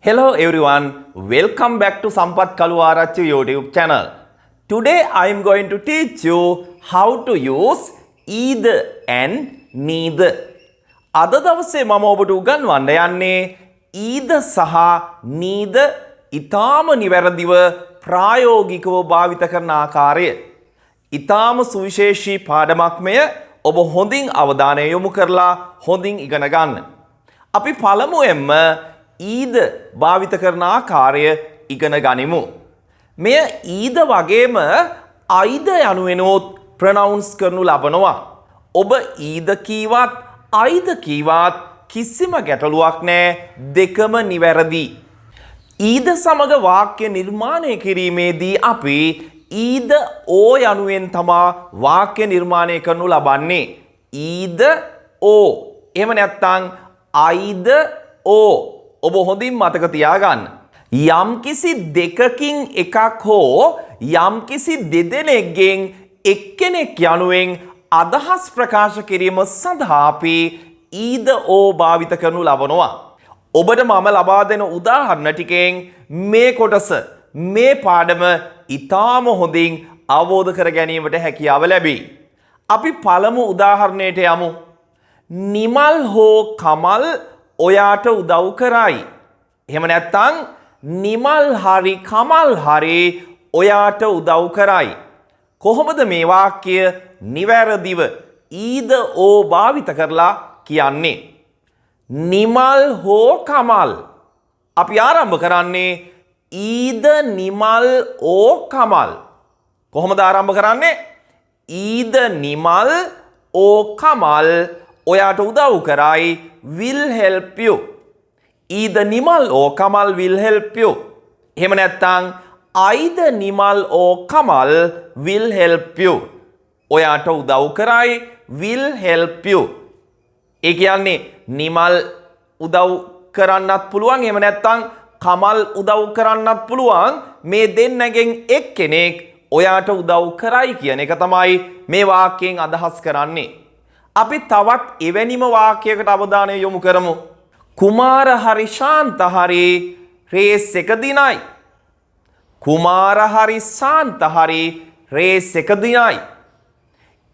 Hello everyone, welcome back to Sampath Kaluarachchi YouTube channel. Today I am going to teach you how to use either and neither. අද දවසේ මම ඔබට උගන්වන්න යන්නේ either සහ neither ඊටාම නිවැරදිව ප්‍රායෝගිකව භාවිත කරන ආකාරය. ඊටාම සුවිශේෂී පාඩමක් මෙය. ඔබ හොඳින් අවධානය යොමු කරලා හොඳින් ඉගෙන ගන්න. අපි පළමුවෙන්ම either භාවිත කරන ආකාරය ඉගෙන ගනිමු. මෙය either වගේම either යනුවෙනොත් ප්‍රොනවුන්ස් කරනු ලබනවා. ඔබ either කීවත් either කීවත් කිසිම ගැටලුවක් නැහැ. දෙකම නිවැරදි. either සමග වාක්‍ය නිර්මාණය කිරීමේදී අපි either or යනුවෙන් තමා වාක්‍ය නිර්මාණය කරනු ලබන්නේ. either or. එහෙම නැත්නම් either or. ඔබ හොඳින් මතක තියාගන්න. යම්කිසි දෙකකින් එකක් හෝ යම්කිසි දෙදෙනෙක්ගෙන් එක්කෙනෙක් යනුවෙන් අදහස් ප්‍රකාශ කිරීම සඳහා අපි either or භාවිත කරනු ලබනවා. ඔබට මම ලබා දෙන උදාහරණ ටිකෙන් මේ කොටස මේ පාඩම ඊටාම හොඳින් අවබෝධ කර ගැනීමට හැකියාව ලැබේ. අපි පළමු උදාහරණයට යමු. නිමල් හෝ කමල් ඔයාට උදව් කරයි. එහෙම නැත්නම් නිමල් හරි කමල් හරි ඔයාට උදව් කරයි. කොහොමද මේ වාක්‍ය නිවැරදිව either or භාවිත කරලා කියන්නේ? නිමල් හෝ කමල්. අපි ආරම්භ කරන්නේ either නිමල් or කමල්. කොහොමද ආරම්භ කරන්නේ? either නිමල් or කමල් ඔයාට උදව් කරයි will help you. either Nimal or Kamal will help you. එහෙම නැත්නම් either Nimal or Kamal will help you. ඔයාට උදව් කරයි will help you. ඒ කියන්නේ නිමල් උදව් කරන්නත් පුළුවන්. එහෙම නැත්නම් කමල් උදව් කරන්නත් පුළුවන්. මේ දෙන්නගෙන් එක්කෙනෙක් ඔයාට උදව් කරයි කියන එක තමයි මේ වාක්‍යයෙන් අදහස් කරන්නේ. අපි තවත් එවැනිම වාක්‍යයකට අවධානය යොමු කරමු. කුමාර හරි ශාන්ත හරි රේස් එක දිනයි. කුමාර හරි ශාන්ත හරි රේස් එක දිනයි.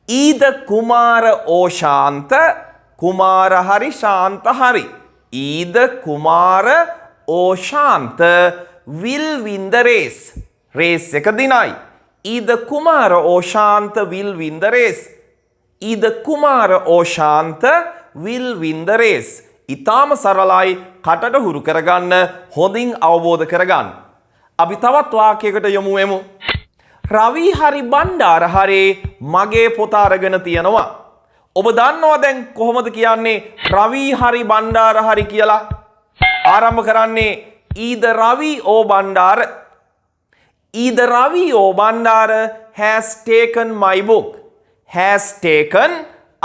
either කුමාර or ශාන්ත කුමාර හරි ශාන්ත හරි. either Kumara or Shantha will win the race. Race එක දිනයි. either Kumara or Shantha will win the race. either Kumara or Shantha will win the race. ඊටාම සරලයි. කටට හුරු කරගන්න, හොඳින් අවබෝධ කරගන්න. අපි තවත් වාක්‍යයකට යමු එමු. රවි හරි බණ්ඩාර හරි මගේ පොත අරගෙන තියනවා. ඔබ දන්නවා දැන් කොහොමද කියන්නේ රවි හරි බණ්ඩාර හරි කියලා? ආරම්භ කරන්නේ either Ravi or Bandara. either Ravi or Bandara has taken my book. has taken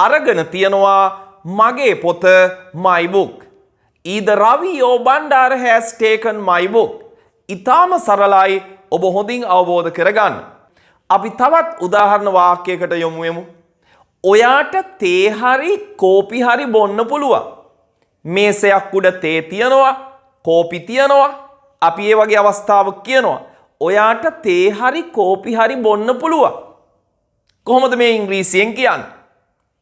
අරගෙන තියනවා මගේ පොත my book. either Ravi or Bandara has taken my book. ඊටාම සරලයි. ඔබ හොඳින් අවබෝධ කරගන්න. අපි තවත් උදාහරණ වාක්‍යයකට යමු එමු. ඔයාට තේ හරි කෝපි හරි බොන්න පුළුවන්. මේසයක් උඩ තේ තියනවා, කෝපි තියනවා. අපි ඒ වගේ අවස්ථාවක් කියනවා. ඔයාට තේ හරි කෝපි හරි බොන්න පුළුවන්. කොහොමද මේ ඉංග්‍රීසියෙන් කියන්නේ?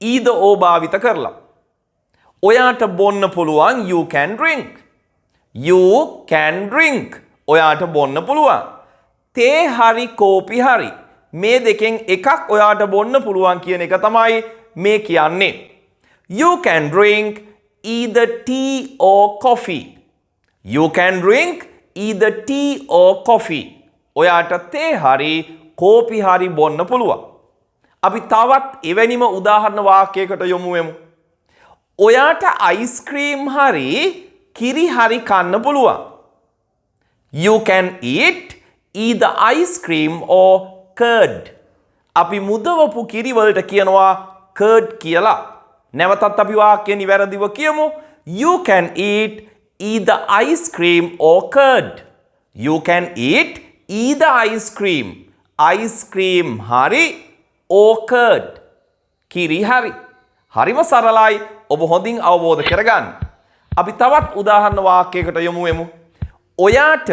either or භාවිත කරලා. ඔයාට බොන්න පුළුවන් you can drink. you can drink. ඔයාට බොන්න පුළුවන්. තේ හරි කෝපි හරි මේ දෙකෙන් එකක් ඔයාට බොන්න පුළුවන් කියන එක තමයි මේ කියන්නේ. you can drink either tea or coffee. you can drink either tea or coffee. ඔයාට තේ හරි කෝපි හරි බොන්න පුළුවන්. අපි තවත් එවැනිම උදාහරණ වාක්‍යයකට යමු එමු. ඔයාට අයිස්ක්‍රීම් හරි කිරි හරි කන්න පුළුවන්. you can eat either ice cream or curd. අපි මුදවපු කිරි වලට කියනවා curd කියලා. නැවතත් අපි වාක්‍ය නිවැරදිව කියමු. you can eat either ice cream or curd. you can eat either ice cream. ice cream හරි or curd. කිරි හරි. හරිම සරලයි. ඔබ හොඳින් අවබෝධ කරගන්න. අපි තවත් උදාහරණ වාක්‍යයකට යමු එමු. ඔයාට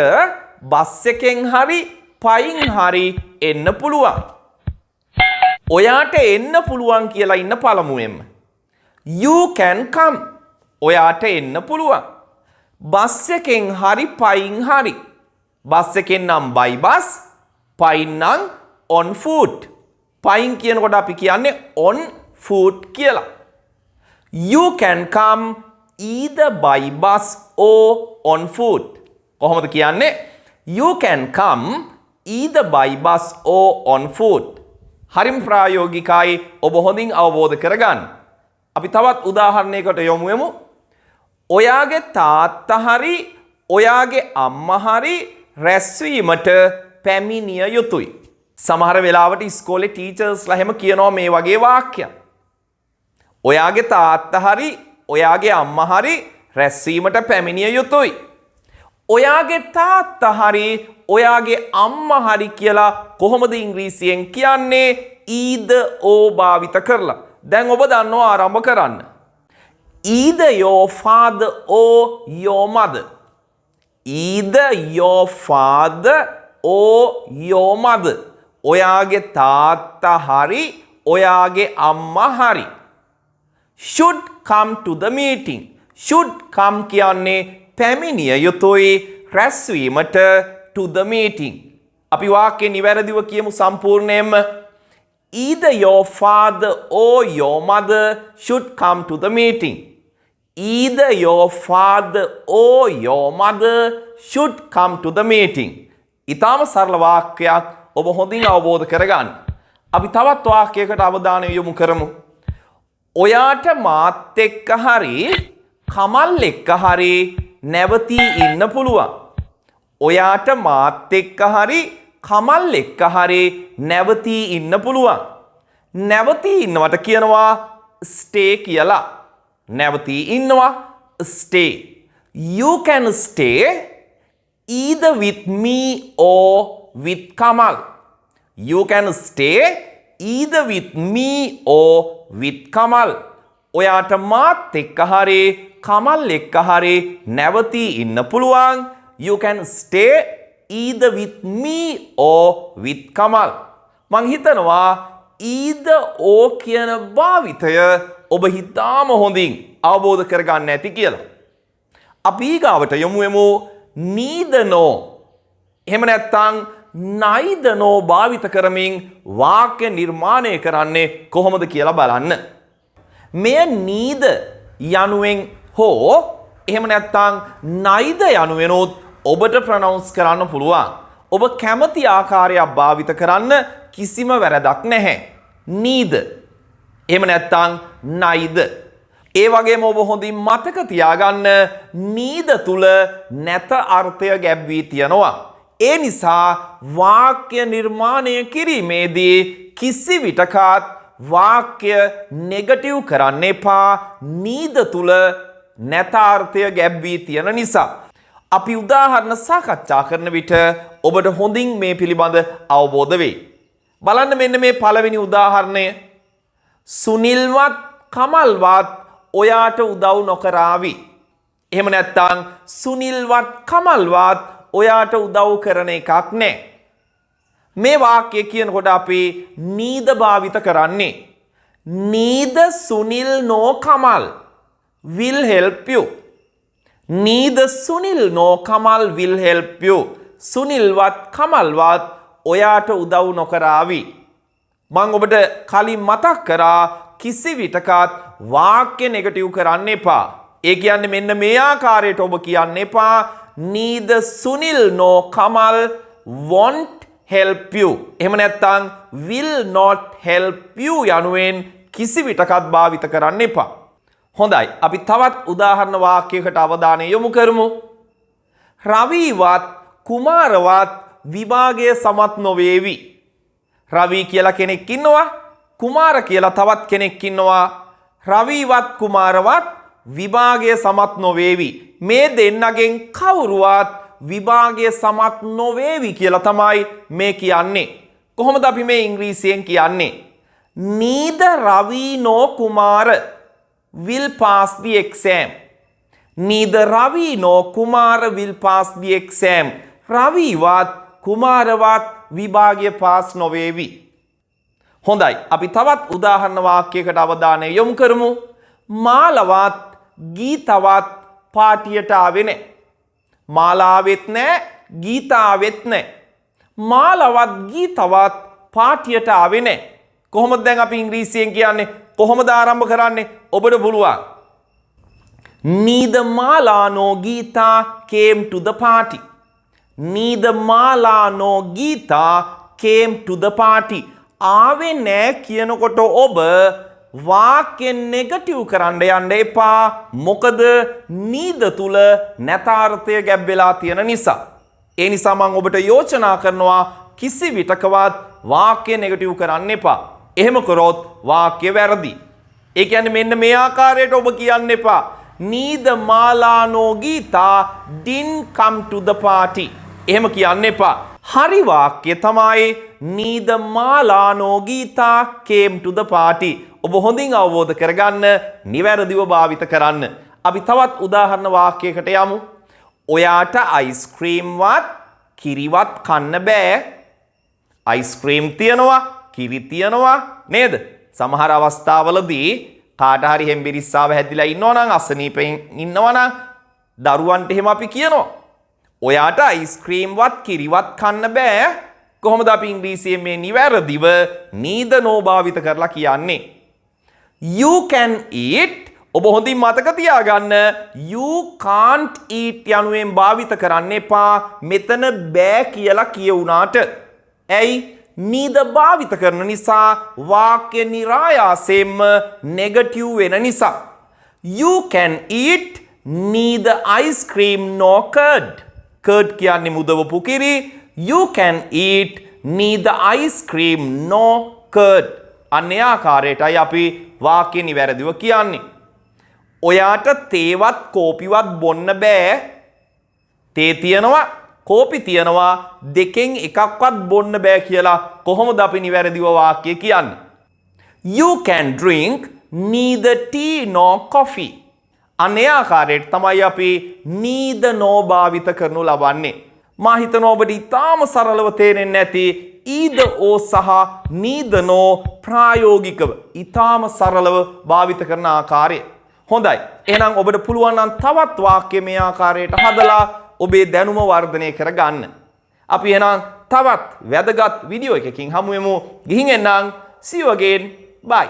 බස් එකෙන් හරි පයින් හරි එන්න පුළුවන්. ඔයාට එන්න පුළුවන් කියලා ඉන්න පළමුවෙන්ම. You can come. ඔයාට එන්න පුළුවන්. බස් එකෙන් හරි පයින් හරි. බස් එකෙන් නම් by bus, පයින් නම් on foot. පයින් කියනකොට අපි කියන්නේ on foot කියලා. You can come either by bus or on foot. කොහොමද කියන්නේ? You can come either by bus or on foot. හරිම ප්‍රායෝගිකයි, ඔබ හොඳින් අවබෝධ කරගන්න. අපි තවත් උදාහරණයකට යමු වෙමු. ඔයාගේ තාත්තා හරි ඔයාගේ අම්මා හරි රැස්වීමට පැමිණිය යුතුයි. සමහර වෙලාවට ඉස්කෝලේ ටීචර්ස්ලා එහෙම කියනවා මේ වගේ වාක්‍යයක්. ඔයාගේ තාත්තා හරි ඔයාගේ අම්මා හරි රැස්වීමට පැමිණිය යුතුයි. ඔයාගේ තාත්තා හරි ඔයාගේ අම්මා හරි කියලා කොහොමද ඉංග්‍රීසියෙන් කියන්නේ? either or භාවිත කරලා. දැන් ඔබ දන්නවා ආරම්භ කරන්න. either your father or your mother. either your father or your mother. ඔයාගේ තාත්තා හරි ඔයාගේ අම්මා හරි should come to the meeting. should come කියන්නේ පැමිණිය යුතුයි රැස්වීමට to the meeting. අපි වාක්‍ය නිවැරදිව කියමු සම්පූර්ණයෙන්ම. either your father or your mother should come to the meeting. either your father or your mother should come to the meeting. ඊටම සරල වාක්‍යයක්, ඔබ හොඳින් අවබෝධ කරගන්න. අපි තවත් වාක්‍යයකට අවධානය යොමු කරමු. ඔයාට මාත් එක්ක හරි කමල් එක්ක හරි නැවතී ඉන්න පුළුවන්. ඔයාට මාත් එක්ක හරි කමල් එක්ක හරි නැවතී ඉන්න පුළුවන්. නැවතී ඉන්නවට කියනවා stay කියලා. නැවතී ඉන්නවා stay. You can stay either with me or with Kamal. You can stay either with me or with Kamal. ඔයාට මාත් එක්ක හරි කමල් එක්ක හරි නැවතී ඉන්න පුළුවන්. You can stay either with me or with Kamal. මං හිතනවා either or කියන භාවිතය ඔබ හිතාම හොඳින් අවබෝධ කරගන්න ඇති කියලා. අපි ඊගාවට යමු වෙමු neither nor. එහෙම නැත්නම් neither nor භාවිත කරමින් වාක්‍ය නිර්මාණය කරන්නේ කොහොමද කියලා බලන්න. මෙය neither යනුවෙන් හෝ එහෙම නැත්නම් neither යනුවෙනොත් ඔබට ප්‍රොනවුන්ස් කරන්න පුළුවන්. ඔබ කැමති ආකාරයක් භාවිත කරන්න කිසිම වැරදක් නැහැ. neither. එහෙම නැත්නම් neither. ඒ වගේම ඔබ හොඳින් මතක තියාගන්න neither තුල නැත අර්ථය ගැබ් වී තියනවා. ඒ නිසා වාක්‍ය නිර්මාණය කිරීමේදී කිසි විටකත් වාක්‍ය නෙගටිව් කරන්න එපා. neither තුල නැත අර්ථය ගැබ් වී තියෙන නිසා. අපි උදාහරණ සාකච්ඡා කරන විට ඔබට හොඳින් මේ පිළිබඳ අවබෝධ වෙයි. බලන්න මෙන්න මේ පළවෙනි උදාහරණය. සුනිල්වත් කමල්වත් ඔයාට උදව් නොකරාවි. එහෙම නැත්නම් සුනිල්වත් කමල්වත් ඔයාට උදව් කරන එකක් නැහැ. මේ වාක්‍යය කියනකොට අපි neither භාවිත කරන්නේ. neither Sunil nor Kamal will help you. neither Sunil nor Kamal will help you. සුනිල්වත් කමල්වත් ඔයාට උදව් නොකරාවි. මම ඔබට කලින් මතක් කරා කිසි විටකත් වාක්‍ය නෙගටිව් කරන්න එපා. ඒ කියන්නේ මෙන්න මේ ආකාරයට ඔබ කියන්න එපා neither Sunil nor Kamal won't help you. එහෙම නැත්නම් will not help you යනුවෙන් කිසි විටකත් භාවිත කරන්න එපා. හොඳයි, අපි තවත් උදාහරණ වාක්‍යයකට අවධානය යොමු කරමු. රවිවත් කුමාරවත් විභාගයේ සමත් නොවේවි. රවි කියලා කෙනෙක් ඉන්නවා, කුමාර කියලා තවත් කෙනෙක් ඉන්නවා. රවිවත් කුමාරවත් විභාගයේ සමත් නොවේවි. මේ දෙන්නගෙන් කවුරුවත් විභාගයේ සමත් නොවේවි කියලා තමයි මේ කියන්නේ. කොහොමද අපි මේ ඉංග්‍රීසියෙන් කියන්නේ? neither Ravi nor Kumar will pass the exam. Neither Ravi nor Kumara will pass the exam. රවිවත් කුමාරවත් විභාගය පාස් නොවේවි. හොඳයි. අපි තවත් උදාහරණ වාක්‍යයකට අවධානය යොමු කරමු. මාලවත් ගීතවත් පාටියට ආවේ නැහැ. මාලාවෙත් නැහැ, ගීතාවෙත් නැහැ. මාලවත් ගීතවත් පාටියට ආවේ නැහැ. කොහොමද දැන් අපි ඉංග්‍රීසියෙන් කියන්නේ? කොහොමද ආරම්භ කරන්නේ? ඔබට පුළුවන්. Neither Mala nor Geeta came to the party. Neither Mala nor Geeta came to the party. ආවේ නැහැ කියනකොට ඔබ වාක්‍ය නෙගටිව් කරන්න යන්න එපා. මොකද neither තුල නැතාර්ථය ගැබ් වෙලා තියෙන නිසා. ඒ නිසා මම ඔබට යෝජනා කරනවා කිසි විටකවත් වාක්‍ය නෙගටිව් කරන්න එපා. එහෙම කරොත් වාක්‍ය වැරදි. ඒ කියන්නේ මෙන්න මේ ආකාරයට ඔබ කියන්න එපා. Neither Mala nor Geeta didn't come to the party. එහෙම කියන්න එපා. හරි වාක්‍ය තමයි Neither Mala nor Geeta came to the party. ඔබ හොඳින් අවබෝධ කරගන්න, නිවැරදිව භාවිත කරන්න. අපි තවත් උදාහරණ වාක්‍යයකට යමු. ඔයාට අයිස්ක්‍රීම් වත් කිරිවත් කන්න බෑ. අයිස්ක්‍රීම් තියනවා, කිරි තියනවා නේද? සමහර අවස්ථාවලදී කාට හරි හෙම්බිරිස්සාව හැදිලා ඉන්නවා නම්, අසනීපෙන් ඉන්නවා නම් දරුවන්ට එහෙම අපි කියනවා. ඔයාට අයිස්ක්‍රීම්වත් කිරිවත් කන්න බෑ. කොහොමද අපි ඉංග්‍රීසියෙන් මේ නිවැරදිව neither nor භාවිත කරලා කියන්නේ? You can eat. ඔබ හොඳින් මතක තියාගන්න, you can't eat යනුවෙන් භාවිත කරන්න එපා මෙතන බෑ කියලා කියුණාට. ඇයි? neither භාවිත කරන නිසා වාක්‍ය නිරායාසයෙන්ම නෙගටිව් වෙන නිසා. You can eat neither ice cream nor curd. curd කියන්නේ මුදවපු කිරි. You can eat neither ice cream nor curd. අන්නේ ආකාරයටයි අපි වාක්‍ය නිවැරදිව කියන්නේ. ඔයාට තේවත් කෝපිවත් බොන්න බෑ. තේ තියනවා, කෝපි තියනවා, දෙකෙන් එකක්වත් බොන්න බෑ කියලා කොහොමද අපි නිවැරදිව වාක්‍ය කියන්නේ? You can drink neither tea nor coffee. අනේ ආකාරයට තමයි අපි neither nor භාවිත කරනු ලබන්නේ. මා හිතනවා ඔබට ඉතාම සරලව තේරෙන්නේ නැති either or සහ neither nor ප්‍රායෝගිකව ඉතාම සරලව භාවිත කරන ආකාරය. හොඳයි. එහෙනම් ඔබට පුළුවන් නම් තවත් වාක්‍ය මේ ආකාරයට හදලා ඔබේ දැනුම වර්ධනය කරගන්න. අපි එහෙනම් තවත් වැදගත් වීඩියෝ එකකින් හමු වෙමු. ගිහින් එන්නම්. See you again. Bye.